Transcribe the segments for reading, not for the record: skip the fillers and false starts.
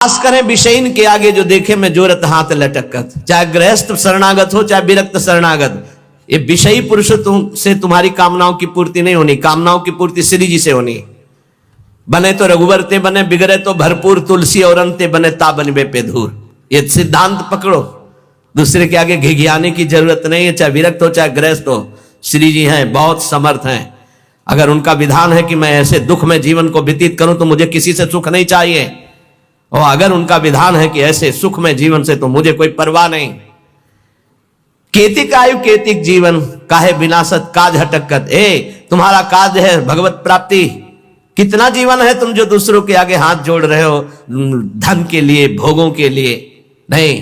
खास करें विषयीन के आगे जो देखे मैं जोरत हाथ लटकत। चाहे गृहस्थ शरणागत हो चाहे विरक्त शरणागत, ये विषयी पुरुष से तुम्हारी कामनाओं की पूर्ति नहीं होनी। कामनाओं की पूर्ति श्री जी से होनी। बने तो रघुवर ते बने, बिगड़े तो भरपूर तुलसी और अंते बने ता बनबे पे धूर। ये सिद्धांत पकड़ो, दूसरे के आगे घिघियाने की जरूरत नहीं है। चाहे विरक्त हो चाहे गृहस्थ हो, श्री जी हैं, बहुत समर्थ हैं। अगर उनका विधान है कि मैं ऐसे दुख में जीवन को व्यतीत करूं तो मुझे किसी से सुख नहीं चाहिए, और अगर उनका विधान है कि ऐसे सुख में जीवन से तो मुझे कोई परवाह नहीं। केतिक आयु केतिक जीवन, काहे विनाशत काज हटकत। तुम्हारा काज है भगवत प्राप्ति। कितना जीवन है तुम जो दूसरों के आगे हाथ जोड़ रहे हो धन के लिए, भोगों के लिए नहीं।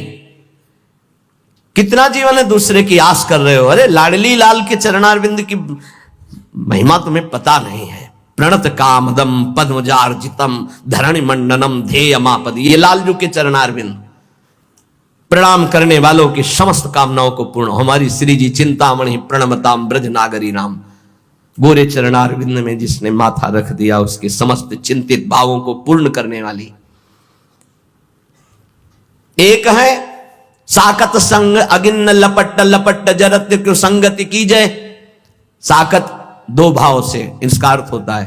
कितना जीवन है दूसरे की आस कर रहे हो। अरे लाडली लाल के चरणारविंद की महिमा तुम्हें पता नहीं है। प्रणत कामदम पद्मजार्जितम धरणि मंडनम ध्येयमापद। ये लालजू के चरणारविंद, प्रणाम करने वालों की समस्त कामनाओं को पूर्ण। हमारी श्री जी चिंतामणि प्रणमताम ब्रज नागरी नाम। गोरे चरणारविंद में जिसने माथा रख दिया उसके समस्त चिंतित भावों को पूर्ण करने वाली। एक है साकत संग अगिन्न लपट लपट जरत क्यों संगति की जय। साकत दो भाव से इसका अर्थ होता है।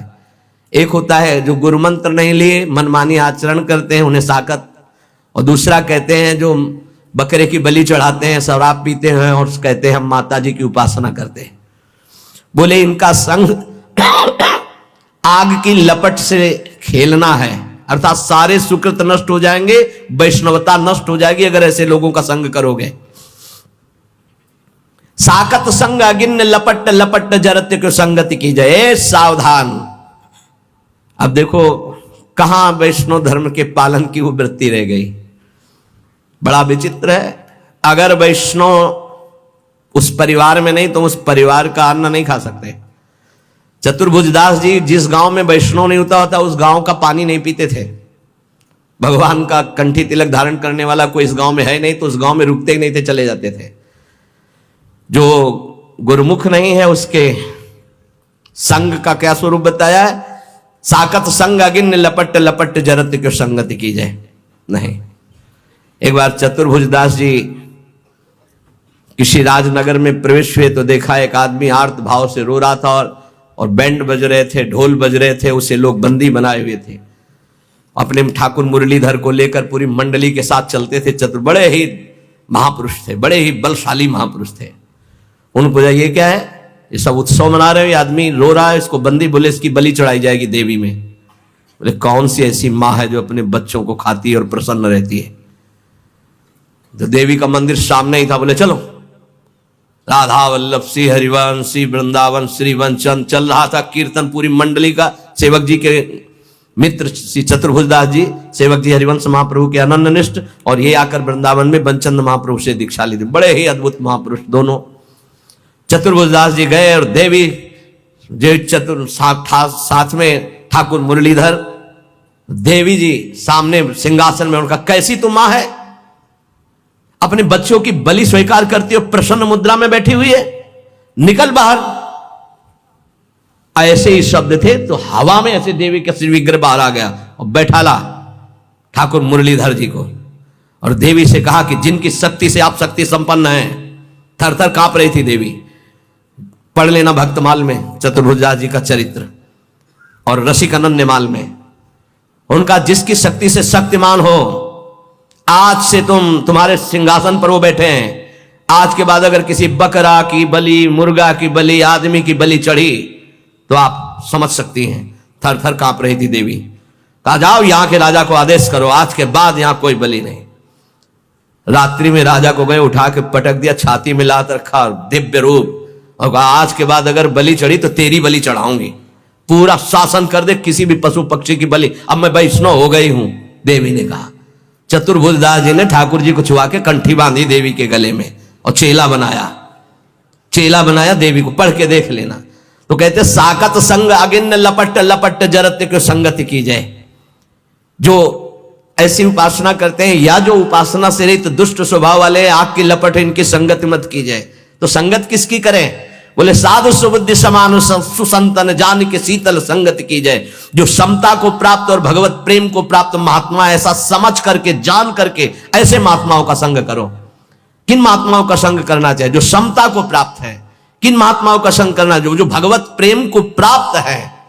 एक होता है जो गुरु मंत्र नहीं लिए मनमानी आचरण करते हैं उन्हें साकत, और दूसरा कहते हैं जो बकरे की बलि चढ़ाते हैं, शराब पीते हैं और कहते हैं हम माता जी की उपासना करते हैं। बोले इनका संग आग की लपट से खेलना है, अर्थात सारे सुकृत नष्ट हो जाएंगे, वैष्णवता नष्ट हो जाएगी अगर ऐसे लोगों का संग करोगे। साकत संग अगिन्न लपट लपट जरत्य को संगति की जाए। सावधान। अब देखो कहां वैष्णव धर्म के पालन की वो वृत्ति रह गई। बड़ा विचित्र है। अगर वैष्णव उस परिवार में नहीं तो उस परिवार का अन्न नहीं खा सकते। चतुर्भुजदास जी जिस गांव में वैष्णव नहीं होता होता उस गांव का पानी नहीं पीते थे। भगवान का कंठी तिलक धारण करने वाला कोई इस गांव में है नहीं तो उस गांव में रुकते ही नहीं थे, चले जाते थे। जो गुरुमुख नहीं है उसके संग का क्या स्वरूप बताया है। साकत संग अगिन्न लपट लपट जरत क्यों संगति की जाए। नहीं, एक बार चतुर्भुजदास जी किसी राजनगर में प्रवेश हुए तो देखा एक आदमी आर्त भाव से रो रहा था और बैंड बज रहे थे, ढोल बज रहे थे, उसे लोग बंदी बनाए हुए थे। अपने ठाकुर मुरलीधर को लेकर पूरी मंडली के साथ चलते थे। बड़े ही महापुरुष थे, बड़े ही बलशाली महापुरुष थे। उनको ये क्या है, ये सब उत्सव मना रहे हो, ये आदमी रो रहा है, इसको बंदी। बोले इसकी बलि चढ़ाई जाएगी देवी में। बोले कौन सी ऐसी माँ है जो अपने बच्चों को खाती है और प्रसन्न रहती है। तो देवी का मंदिर सामने ही था। बोले चलो। राधा वल्लभ श्री हरिवंश श्री वृंदावन श्री वंचन चल रहा था कीर्तन। पूरी मंडली का सेवक जी के मित्र श्री चतुर्भुजदास जी, सेवक जी हरिवंश महाप्रभु के अनन्य निष्ठ, और ये आकर वृंदावन में बंचंद महाप्रभु से दीक्षा ली थी। बड़े ही अद्भुत महापुरुष दोनों। चतुर्भुजदास जी गए और देवी जो साथ में ठाकुर मुरलीधर, देवी जी सामने सिंहासन में। उनका कैसी तुम मां है, अपने बच्चों की बलि स्वीकार करती हो, प्रसन्न मुद्रा में बैठी हुई है, निकल बाहर। ऐसे ही शब्द थे तो हवा में ऐसे देवी का श्री विग्रह बाहर आ गया और बैठा ला ठाकुर मुरलीधर जी को, और देवी से कहा कि जिनकी शक्ति से आप शक्ति संपन्न हैं। थर थर कांप रही थी देवी। पढ़ लेना भक्तमाल में चतुर्भुजदास जी का चरित्र, और रसिक अनन्यमाल में। उनका जिसकी शक्ति से शक्तिमान हो, आज से तुम्हारे सिंहासन पर वो बैठे हैं। आज के बाद अगर किसी बकरा की बलि, मुर्गा की बलि, आदमी की बलि चढ़ी तो आप समझ सकती हैं। थर थर कांप रही थी देवी। कहा जाओ यहां के राजा को आदेश करो, आज के बाद यहां कोई बलि नहीं। रात्रि में राजा को गए, उठा के पटक दिया, छाती में लात रखा, दिव्य रूप, और कहा आज के बाद अगर बलि चढ़ी तो तेरी बलि चढ़ाऊंगी। पूरा शासन कर दे, किसी भी पशु पक्षी की बलि। अब मैं वैष्णव हो गई हूं, देवी ने कहा। चतुर्भुजदास जी ने ठाकुर जी को छुआ के कंठी बांधी देवी के गले में और चेला बनाया देवी को। पढ़ के देख लेना। तो कहते साकत संग अगिन्न लपट लपट जरत्य को संगति की जाए। जो ऐसी उपासना करते हैं या जो उपासना से रहित दुष्ट स्वभाव वाले, आग की लपट इनकी संगति मत की जाए। तो संगत किसकी करें। बोले साधु सुबुद्धि समान सुसंतन जान के शीतल संगत की जय। जो समता को प्राप्त और भगवत प्रेम को प्राप्त महात्मा, ऐसा समझ करके जान करके ऐसे महात्माओं का संग करो। किन महात्माओं का संग करना चाहिए? जो समता को प्राप्त है। किन महात्माओं का संग करना? जो भगवत प्रेम को प्राप्त है।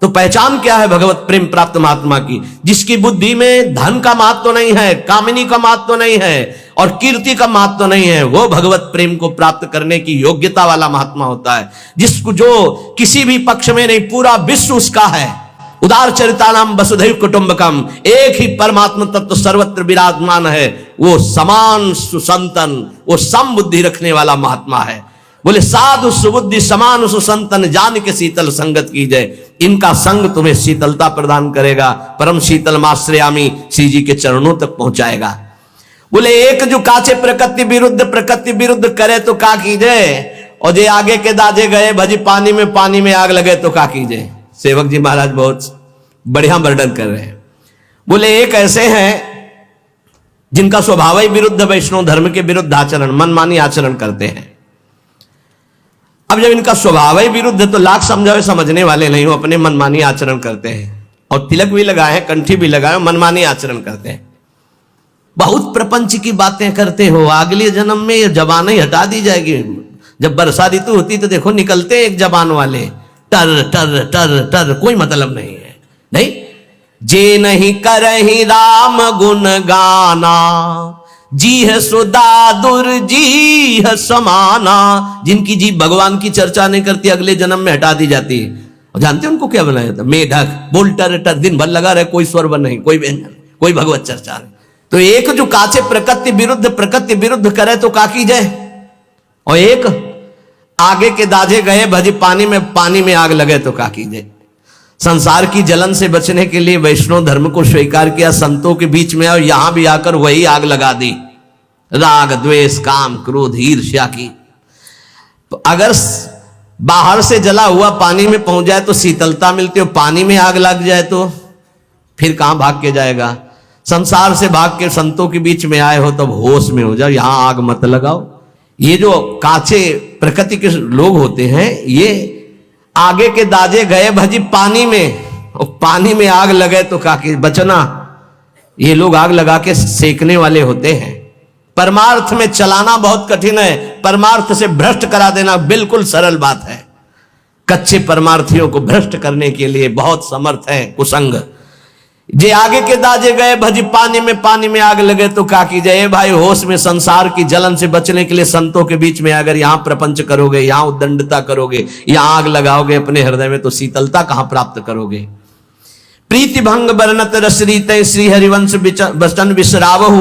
तो पहचान क्या है भगवत प्रेम प्राप्त महात्मा की? जिसकी बुद्धि में धन का महत्व नहीं है, कामिनी का महत्व नहीं है और कीर्ति का महत्व नहीं है, वो भगवत प्रेम को प्राप्त करने की योग्यता वाला महात्मा होता है। जिसको जो किसी भी पक्ष में नहीं, पूरा विश्व उसका है। उदार चरितानाम वसुधैव कुटुंबकम, एक ही परमात्मा तत्व सर्वत्र विराजमान है। वो समान सुसंतन, वो सम बुद्धि रखने वाला महात्मा है। बोले साधु सुबुद्धि समान सुसंतन जान के शीतल संगत की जय। इनका संग तुम्हें शीतलता प्रदान करेगा, परम शीतल माश्रयामी श्री जी के चरणों तक पहुंचाएगा। बोले एक जो काचे प्रकृति विरुद्ध करे तो का कीजिए, और जे आगे के दाजे गए भजी पानी में आग लगे तो का कीजिए। सेवक जी महाराज बहुत बढ़िया वर्णन कर रहे हैं। बोले एक ऐसे हैं जिनका स्वभाव ही विरुद्ध, वैष्णव धर्म के विरुद्ध आचरण, मनमानी आचरण करते हैं। अब जब इनका स्वभाव ही विरुद्ध है तो लाख समझावे समझने वाले नहीं हो, अपने मनमानी आचरण करते हैं और तिलक भी लगाए हैं, कंठी भी लगाए, मनमानी आचरण करते हैं। बहुत प्रपंच की बातें करते हो, अगले जन्म में ये जबान ही हटा दी जाएगी। जब वर्षा ऋतु होती तो देखो निकलते एक जबान वाले, टर टर टर टर, कोई मतलब नहीं है। नहीं, जे नहीं करही राम गुण गाना, जी है सुदादुर जी है समाना। जिनकी जी भगवान की चर्चा नहीं करती, अगले जन्म में हटा दी जाती है। और जानते हैं उनको क्या बनाया जाता? मेढक, बोल टर टर, दिन भर लगा रहे, कोई स्वर नहीं, कोई व्यंजन, कोई भगवत चर्चा नहीं। तो एक जो काचे प्रकृति विरुद्ध करे तो का की जाए, और एक आगे के दाजे गए भजी पानी में आग लगे तो का की जाए। संसार की जलन से बचने के लिए वैष्णव धर्म को स्वीकार किया, संतों के बीच में और यहां भी आकर वही आग लगा दी, राग द्वेष काम क्रोध ईर्ष्या की। तो अगर बाहर से जला हुआ पानी में पहुंच जाए तो शीतलता मिलती है, पानी में आग लग जाए तो फिर कहां भाग के जाएगा। संसार से भाग के संतों के बीच में आए हो तब होश में हो जाओ, यहां आग मत लगाओ। ये जो काचे प्रकृति के लोग होते हैं, ये आगे के दाजे गए भजी पानी में, और पानी में आग लगे तो काकी बचना। ये लोग आग लगा के सेकने वाले होते हैं। परमार्थ में चलाना बहुत कठिन है, परमार्थ से भ्रष्ट करा देना बिल्कुल सरल बात है। कच्चे परमार्थियों को भ्रष्ट करने के लिए बहुत समर्थ है कुसंग। जे आगे के दाजे गए भजी पानी में आग लगे तो का की जाए। भाई होश में, संसार की जलन से बचने के लिए संतों के बीच में अगर यहां प्रपंच करोगे, यहां उद्दंडता करोगे, यहां आग लगाओगे अपने हृदय में, तो शीतलता कहां प्राप्त करोगे। प्रीति भंग बरनत रसरीत श्री हरिवंश वचन विसरावहु,